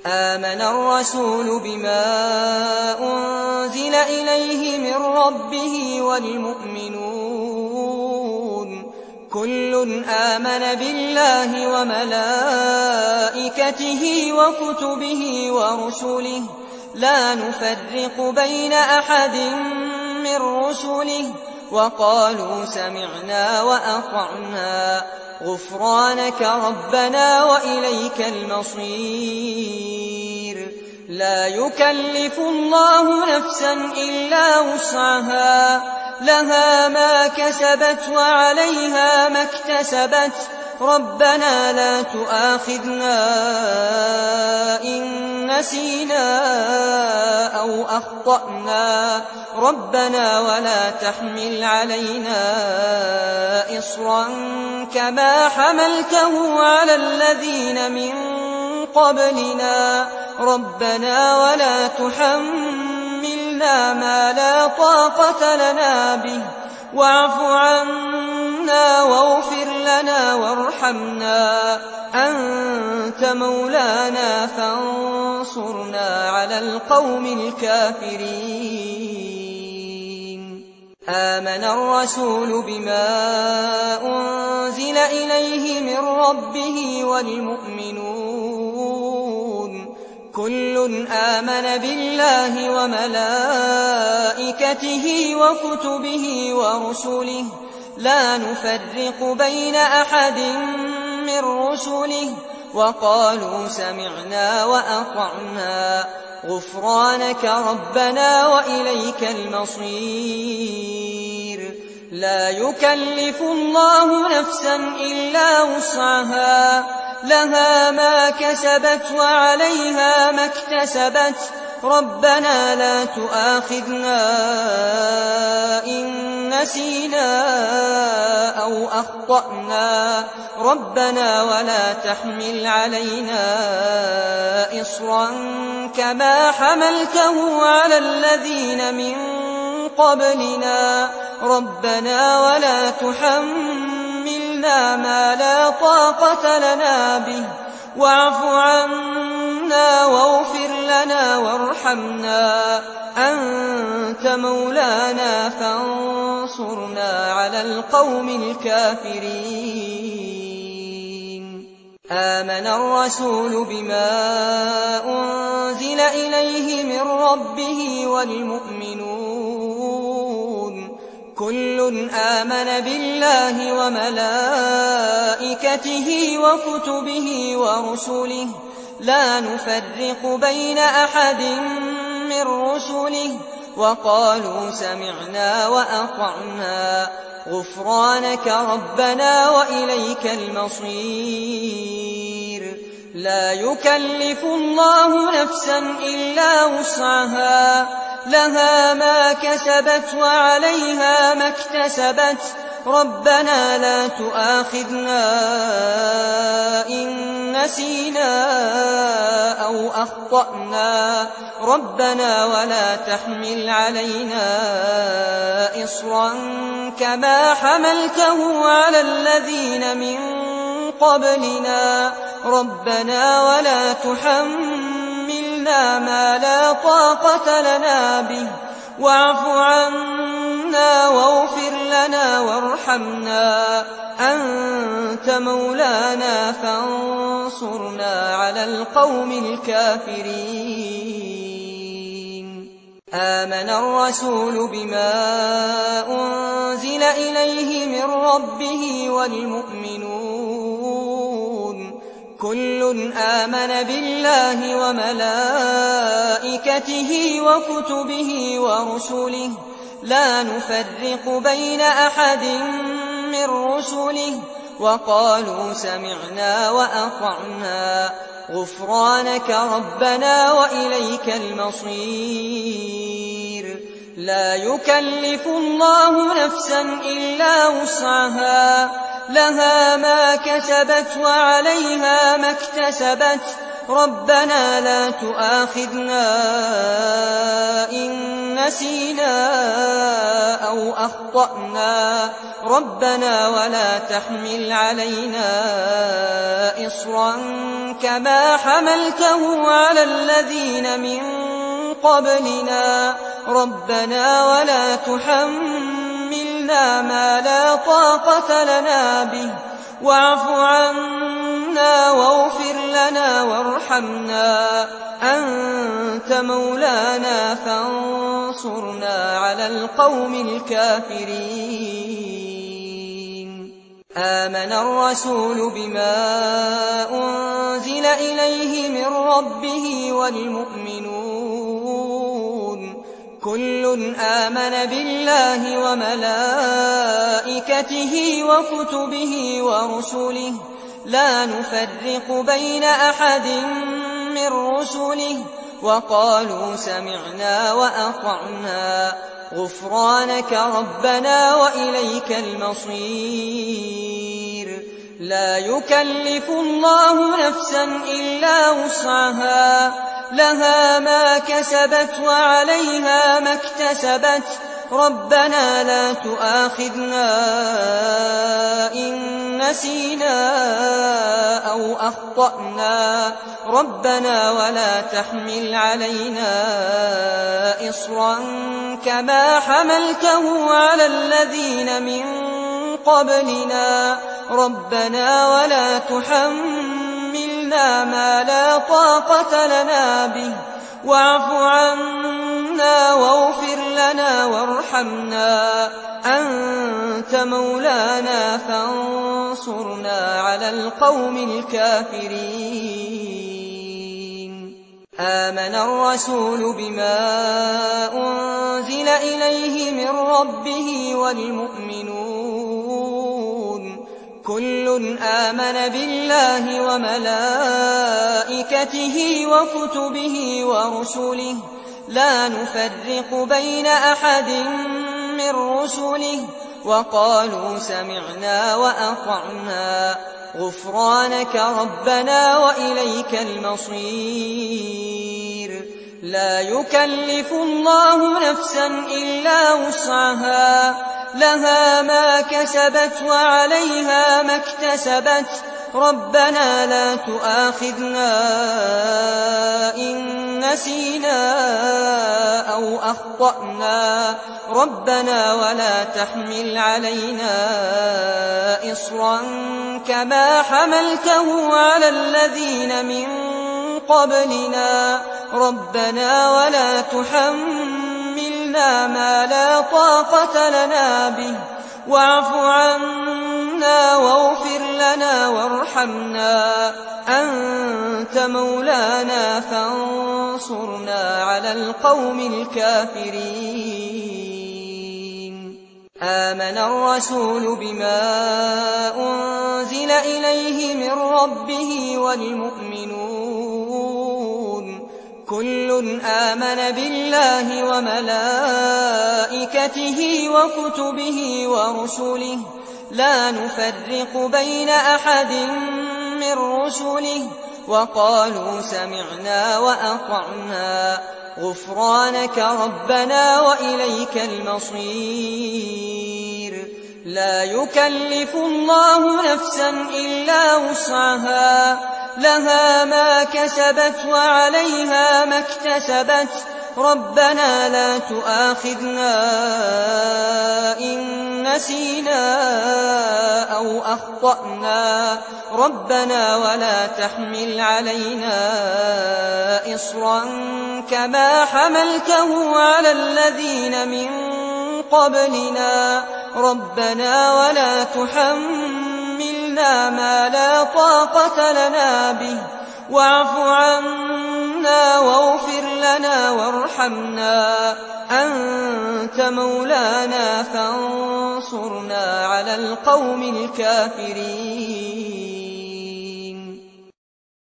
آمن الرسول بما أنزل إليه من ربه والمؤمنون كل آمن بالله وملائكته وكتبه ورسله لا نفرق بين أحد من رسله وقالوا سمعنا وأطعنا غفرانك ربنا وإليك المصير لا يكلف الله نفسا إلا وسعها لها ما كسبت وعليها ما اكتسبت ربنا لا تؤاخذنا إن نسينا أو أخطأنا ربنا ولا تحمل علينا إصرا كما حملته على الذين من قبلنا ربنا ولا تحملنا ما لا طاقة لنا به واعف عنا واغفر لنا وارحمنا أنت مولانا فانصرنا على القوم الكافرين آمن الرسول بما أنزل إليه من ربه والمؤمنون كل آمن بالله وملائكته وكتبه ورسله لا نفرق بين أحد من رسله وقالوا سمعنا وأطعنا غفرانك ربنا وإليك المصير لا يكلف الله نفسا إلا وسعها لها ما كسبت وعليها ما اكتسبت ربنا لا تؤاخذنا إن نسينا أو أخطأنا ربنا ولا تحمل علينا إصرا كما حملته على الذين من قبلنا ربنا ولا تحملنا ما لا طاقة لنا به واعف عنا واغفر لنا وارحمنا أنت مولانا فانصرنا على القوم الكافرين آمن الرسول بما أنزل إليه من ربه والمؤمنون كل آمن بالله وملائكته وكتبه ورسله لا نفرق بين أحد من رسله وقالوا سمعنا وأطعنا غفرانك ربنا وإليك المصير لا يكلف الله نفسا إلا وسعها لها ما كسبت وعليها ما اكتسبت ربنا لا تؤاخذنا إن نسينا أو أخطأنا ربنا ولا تحمل علينا إصرا كما حملته على الذين من قبلنا ربنا ولا تحملنا ما لا طاقة لنا به واعف عنا واغفر لنا وارحمنا أنت مولانا فانصرنا على القوم الكافرين آمن الرسول بما أنزل إليه من ربه والمؤمنون كل آمن بالله وملائكته وكتبه ورسله لا نفرق بين أحد من رسله وقالوا سمعنا وأطعنا غفرانك ربنا وإليك المصير لا يكلف الله نفسا إلا وسعها لها ما كسبت وعليها ما اكتسبت ربنا لا تؤاخذنا إن نسينا أو أخطأنا ربنا ولا تحمل علينا إصرا كما حملته على الذين من قبلنا ربنا ولا تحملنا ما لا طاقة لنا به واعف عنا واغفر لنا وارحمنا أنت مولانا فانصرنا على القوم الكافرين آمن الرسول بما أنزل إليه من ربه والمؤمنون كل آمن بالله وملائكته وكتبه ورسله لا نفرق بين أحد من رسله وقالوا سمعنا وأطعنا غفرانك ربنا وإليك المصير لا يكلف الله نفسا إلا وسعها لها ما كسبت وعليها ما اكتسبت ربنا لا تؤاخذنا إن نسينا أو أخطأنا ربنا ولا تحمل علينا إصرا كما حملته على الذين من قبلنا ربنا ولا تحملنا ما لا طاقة لنا به واعف عنا واغفر لنا وارحمنا أنت مولانا فانصرنا على القوم الكافرين آمن الرسول بما أنزل إليه من ربه والمؤمنون كل آمن بالله وملائكته وكتبه ورسله لا نفرق بين أحد من رسله وقالوا سمعنا وأطعنا غفرانك ربنا وإليك المصير لا يكلف الله نفسا إلا وسعها لها ما كسبت وعليها ما اكتسبت ربنا لا تؤاخذنا إن نسينا أو أخطأنا ربنا ولا تحمل علينا إصرا كما حملته على الذين من قبلنا ربنا ولا تحملنا ما لا طاقة لنا به واعف عنا واغفر لنا وارحمنا أنت مولانا فانصرنا على القوم الكافرين آمن الرسول بما أنزل إليه من ربه والمؤمنون كل آمن بالله وملائكته وكتبه ورسله لا نفرق بين أحد من رسله وقالوا سمعنا وأطعنا غفرانك ربنا وإليك المصير لا يكلف الله نفسا إلا وسعها لها ما كسبت وعليها ما اكتسبت ربنا لا تؤاخذنا إن نسينا أو أخطأنا ربنا ولا تحمل علينا إصرا كما حملته على الذين من قبلنا ربنا ولا تحملنا ما لا طاقة لنا به واعف عنا واغفر لنا وارحمنا أنت مولانا فانصرنا على القوم الكافرين